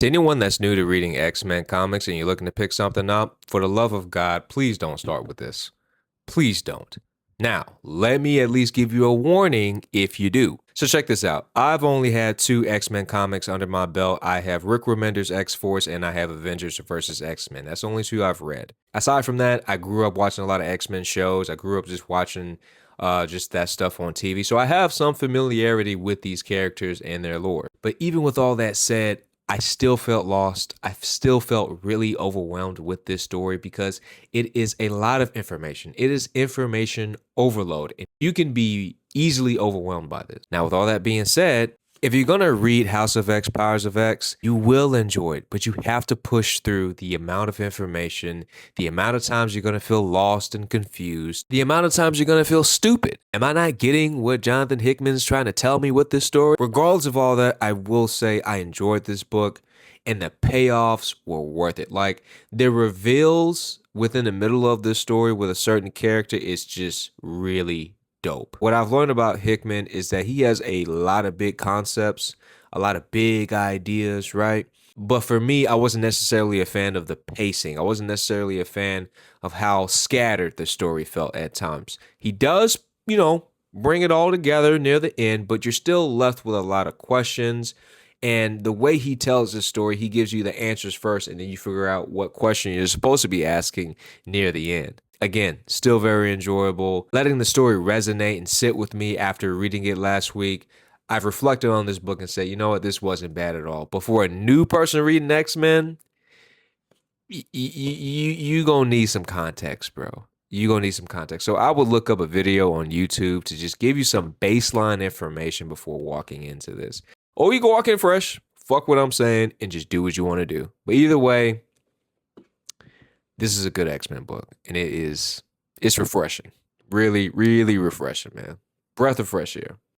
To anyone that's new to reading X-Men comics and you're looking to pick something up, for the love of God, please don't start with this. Please don't. Now, let me at least give you a warning if you do. So check this out. I've only had two X-Men comics under my belt. I have Rick Remender's X-Force and I have Avengers vs. X-Men. That's the only two I've read. Aside from that, I grew up watching a lot of X-Men shows. I grew up just watching just that stuff on TV. So I have some familiarity with these characters and their lore. But even with all that said, I still felt lost. I still felt really overwhelmed with this story because it is a lot of information. It is information overload, and you can be easily overwhelmed by this. Now, with all that being said, if you're going to read House of X, Powers of X, you will enjoy it, but you have to push through the amount of information, the amount of times you're going to feel lost and confused, the amount of times you're going to feel stupid. Am I not getting what Jonathan Hickman's trying to tell me with this story? Regardless of all that, I will say I enjoyed this book and the payoffs were worth it. Like the reveals within the middle of this story with a certain character is just really dope. What I've learned about Hickman is that he has a lot of big concepts, a lot of big ideas, right? But for me, I wasn't necessarily a fan of the pacing. I wasn't necessarily a fan of how scattered the story felt at times. He does, bring it all together near the end, but you're still left with a lot of questions. And the way he tells this story, he gives you the answers first, and then you figure out what question you're supposed to be asking near the end. Again, still very enjoyable. Letting the story resonate and sit with me after reading it last week, I've reflected on this book and said, you know what, this wasn't bad at all. But for a new person reading X-Men, you gonna need some context, bro. You gonna need some context. So I would look up a video on YouTube to just give you some baseline information before walking into this. Or you can walk in fresh, fuck what I'm saying, and just do what you want to do. But either way, this is a good X-Men book, and it's refreshing. Really, really refreshing, man. Breath of fresh air.